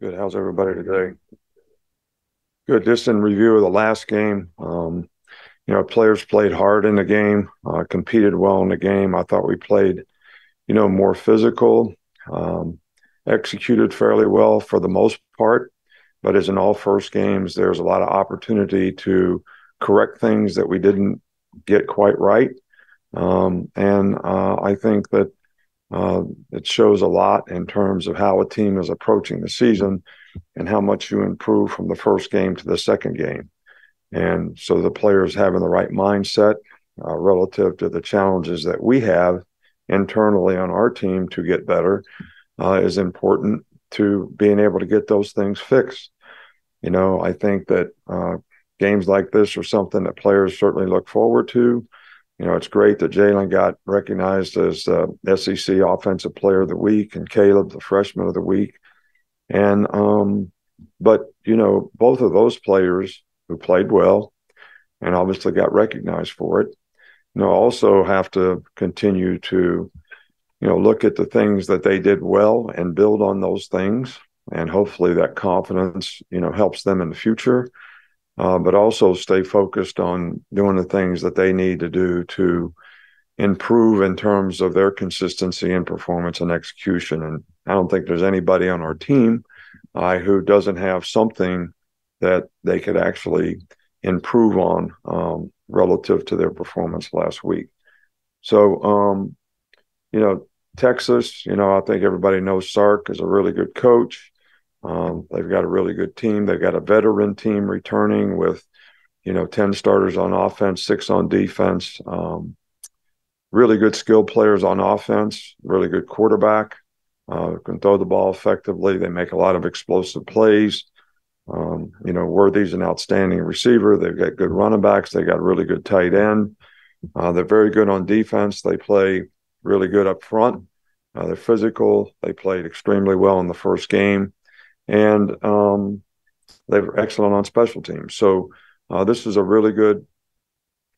Good. How's everybody today? Good. Just in review of the last game, players played hard in the game, competed well in the game. I thought we played, more physical, um, executed fairly well for the most part. But as in all first games, there's a lot of opportunity to correct things that we didn't get quite right. And I think that uh, it shows a lot in terms of how a team is approaching the season and how much you improve from the first game to the second game. And so the players having the right mindset relative to the challenges that we have internally on our team to get better is important to being able to get those things fixed. I think that games like this are something that players certainly look forward to. It's great that Jalen got recognized as the SEC Offensive Player of the Week and Caleb the Freshman of the Week. And both of those players who played well and obviously got recognized for it, also have to continue to, look at the things that they did well and build on those things. And hopefully that confidence, helps them in the future, but also stay focused on doing the things that they need to do to improve in terms of their consistency and performance and execution. And I don't think there's anybody on our team who doesn't have something that they could actually improve on relative to their performance last week. So, you know, Texas, I think everybody knows Sark is a really good coach. They've got a really good team. They've got a veteran team returning with, 10 starters on offense, 6 on defense. Really good skilled players on offense, really good quarterback, can throw the ball effectively. They make a lot of explosive plays. Worthy's an outstanding receiver. They've got good running backs. They got a really good tight end. They're very good on defense. They play really good up front. They're physical. They played extremely well in the first game. And they were excellent on special teams. So this is a really good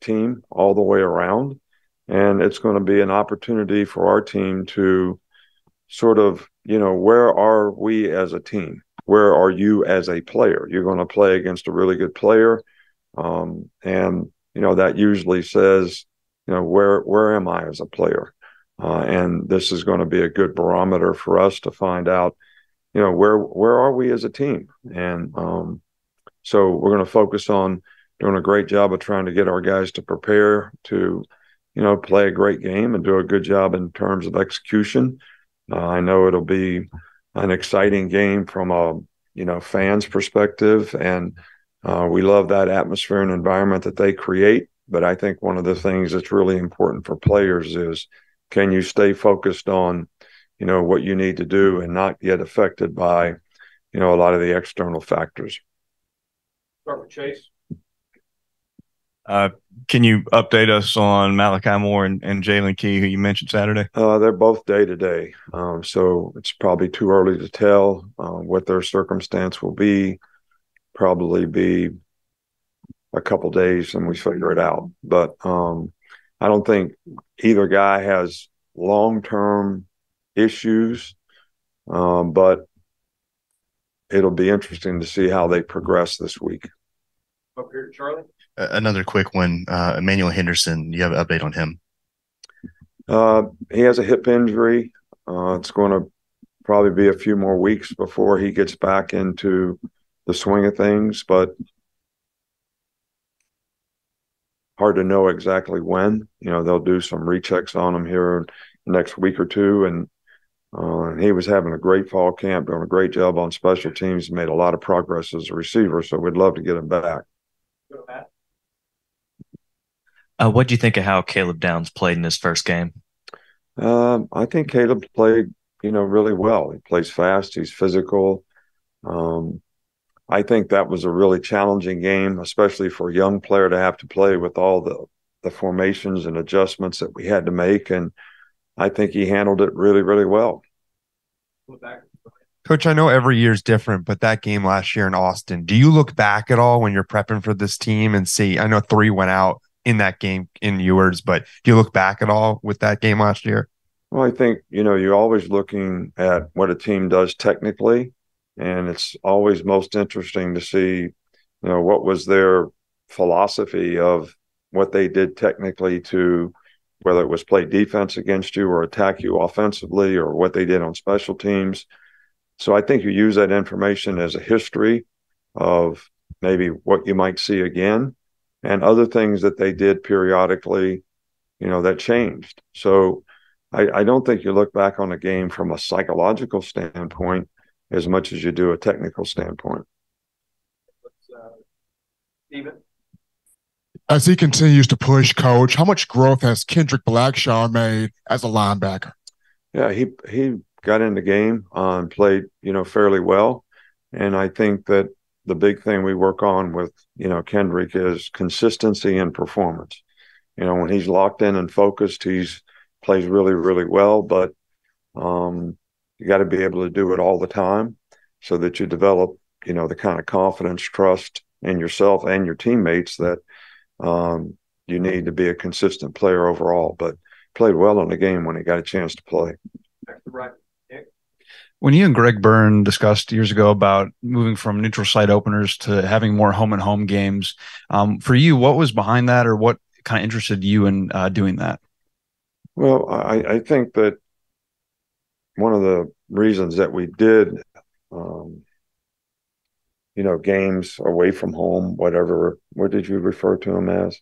team all the way around. And it's going to be an opportunity for our team to sort of, where are we as a team? Where are you as a player? You're going to play against a really good player. And that usually says, where am I as a player? And this is going to be a good barometer for us to find out, where are we as a team? And so we're going to focus on doing a great job of trying to get our guys to prepare to, play a great game and do a good job in terms of execution. I know it'll be an exciting game from a fans perspective, and we love that atmosphere and environment that they create. But I think one of the things that's really important for players is, can you stay focused on what you need to do and not get affected by a lot of the external factors. Start with Chase. Uh, can you update us on Malachi Moore and Jalen Key, who you mentioned Saturday? They're both day to day, so it's probably too early to tell what their circumstance will be. Probably be a couple days and we figure it out. But I don't think either guy has long-term issues, but it'll be interesting to see how they progress this week. Up here, Charlie. Another quick one. Emmanuel Henderson, you have an update on him? He has a hip injury. It's going to probably be a few more weeks before he gets back into the swing of things, but hard to know exactly when. They'll do some rechecks on him here next week or two, and he was having a great fall camp, doing a great job on special teams, made a lot of progress as a receiver, so we'd love to get him back. What do you think of how Caleb Downs played in his first game? I think Caleb played, really well. He plays fast. He's physical. Um, I think that was a really challenging game, especially for a young player to have to play with all the formations and adjustments that we had to make. And I think he handled it really, really well. Coach, I know every year is different, but that game last year in Austin, do you look back at all when you're prepping for this team and see? I know 3 went out in that game in yours, but do you look back at all with that game last year? Well, I think, you're always looking at what a team does technically, And it's always most interesting to see, what was their philosophy of what they did technically to, whether it was play defense against you or attack you offensively, or what they did on special teams. So I think you use that information as a history of maybe what you might see again, and other things that they did periodically, that changed. So I don't think you look back on a game from a psychological standpoint as much as you do a technical standpoint. Steven? As he continues to push, Coach, how much growth has Kendrick Blackshaw made as a linebacker? Yeah, he got in the game and played, fairly well. And I think that the big thing we work on with, Kendrick is consistency and performance. When he's locked in and focused, he's plays really, really well. But you got to be able to do it all the time so that you develop, the kind of confidence, trust in yourself and your teammates that you need to be a consistent player overall. But played well in the game when he got a chance to play. When you and Greg Byrne discussed years ago about moving from neutral site openers to having more home and home games, for you, what was behind that, or what kind of interested you in doing that? Well, I think that one of the reasons that we did, games away from home, whatever, what did you refer to them as?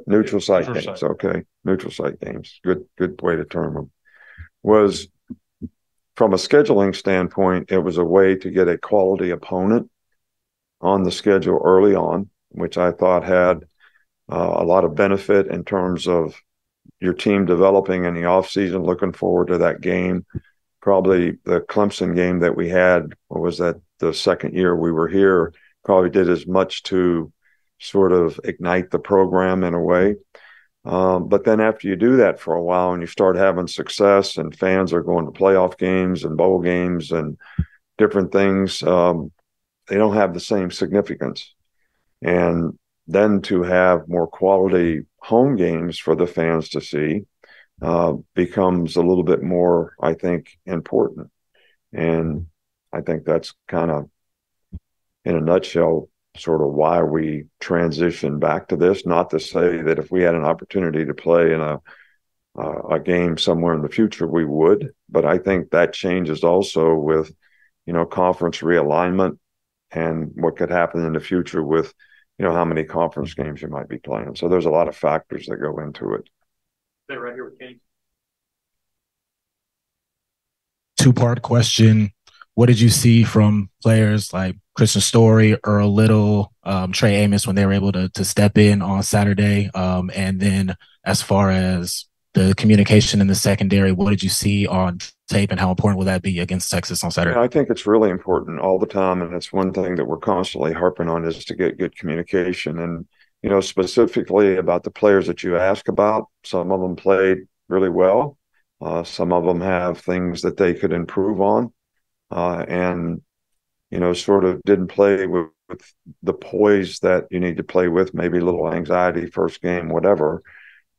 Neutral site games. Okay. Neutral site games. Good way to term them. Was from a scheduling standpoint, it was a way to get a quality opponent on the schedule early on, which I thought had a lot of benefit in terms of your team developing in the offseason, looking forward to that game. Probably the Clemson game that we had, or was that the second year we were here, probably did as much to sort of ignite the program in a way. But then after you do that for a while and you start having success and fans are going to playoff games and bowl games and different things, they don't have the same significance. And then to have more quality home games for the fans to see becomes a little bit more, I think, important. And I think that's kind of, in a nutshell, sort of why we transitioned back to this. Not to say that if we had an opportunity to play in a game somewhere in the future, we would. But I think that changes also with, conference realignment and what could happen in the future with, how many conference games you might be playing. So there's a lot of factors that go into it. Right here with Kenny. Two-part question. What did you see from players like Christian Story, Earl Little, Trey Amos when they were able to step in on Saturday? And then as far as the communication in the secondary, what did you see on tape, and how important will that be against Texas on Saturday? Yeah, I think it's really important all the time, and it's one thing that we're constantly harping on is to get good communication. And, specifically about the players that you ask about, some of them played really well. Some of them have things that they could improve on. And, sort of didn't play with the poise that you need to play with, maybe a little anxiety first game, whatever.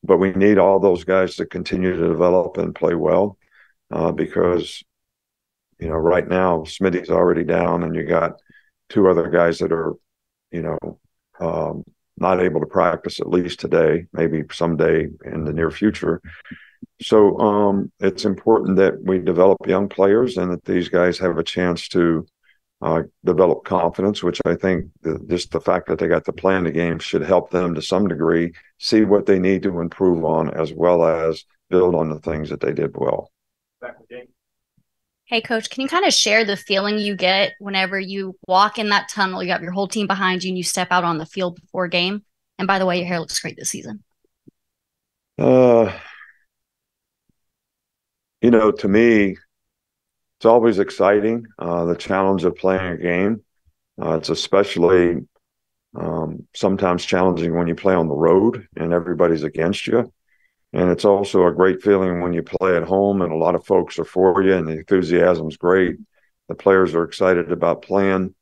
But we need all those guys to continue to develop and play well because, right now, Smitty's already down and you got two other guys that are, not able to practice at least today, maybe someday in the near future. So it's important that we develop young players and that these guys have a chance to develop confidence, which I think just the fact that they got to play in the game should help them to some degree see what they need to improve on, as well as build on the things that they did well. Hey, Coach, can you kind of share the feeling you get whenever you walk in that tunnel, you have your whole team behind you, and you step out on the field before game? And by the way, your hair looks great this season. To me, it's always exciting, the challenge of playing a game. It's especially sometimes challenging when you play on the road and everybody's against you. And it's also a great feeling when you play at home and a lot of folks are for you and the enthusiasm's great. The players are excited about playing.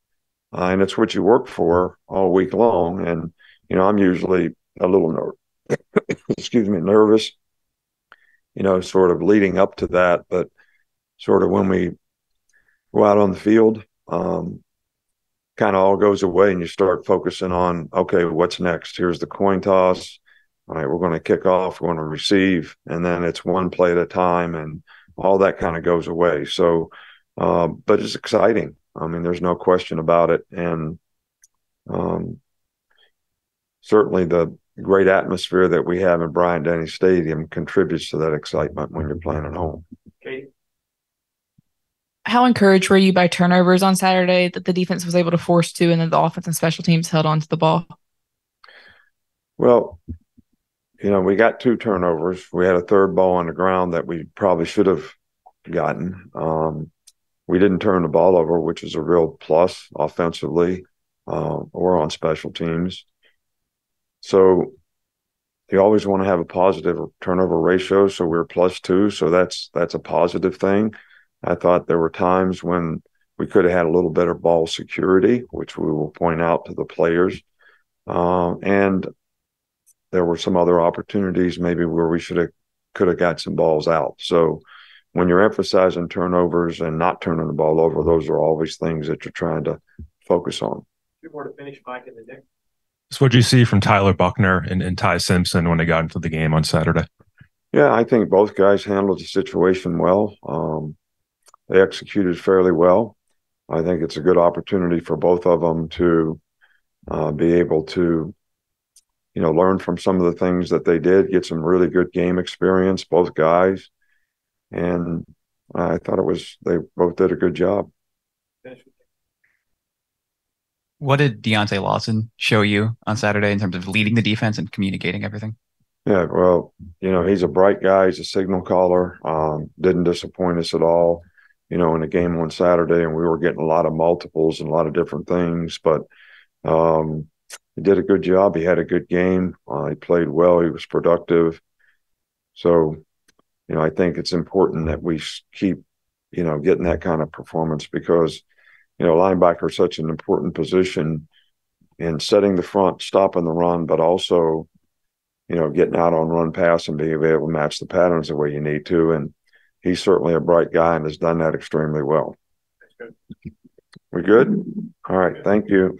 And it's what you work for all week long. And, I'm usually a little nervous, sort of leading up to that. But sort of when we go out on the field, kind of all goes away and you start focusing on, okay, what's next? Here's the coin toss. All right, we're going to kick off, we're going to receive, and then it's one play at a time, and all that kind of goes away. So, but it's exciting. I mean, there's no question about it. And certainly the great atmosphere that we have in Bryant-Denny Stadium contributes to that excitement when you're playing at home. Katie? How encouraged were you by turnovers on Saturday that the defense was able to force two and then the offense and special teams held on to the ball? Well, we got 2 turnovers. We had a third ball on the ground that we probably should have gotten. We didn't turn the ball over, which is a real plus offensively or on special teams. So you always want to have a positive turnover ratio. So we're +2. So that's a positive thing. I thought there were times when we could have had a little better ball security, which we will point out to the players. And there were some other opportunities maybe where we could have got some balls out. So when you're emphasizing turnovers and not turning the ball over, those are always things that you're trying to focus on. 2 more to finish, Mike and the Nick. So what did you see from Tyler Buckner and Ty Simpson when they got into the game on Saturday? Yeah, I think both guys handled the situation well. They executed fairly well. I think it's a good opportunity for both of them to be able to, learn from some of the things that they did, get some really good game experience, both guys. And I thought they both did a good job. What did Deontay Lawson show you on Saturday in terms of leading the defense and communicating everything? Yeah, well, he's a bright guy. He's a signal caller. Didn't disappoint us at all, in the game on Saturday, and we were getting a lot of multiples and a lot of different things. But he did a good job. He had a good game. He played well. He was productive. So, I think it's important that we keep, getting that kind of performance because, linebacker is such an important position in setting the front, stopping the run, but also, getting out on run pass and being able to match the patterns the way you need to. And he's certainly a bright guy and has done that extremely well. We good? All right. Thank you.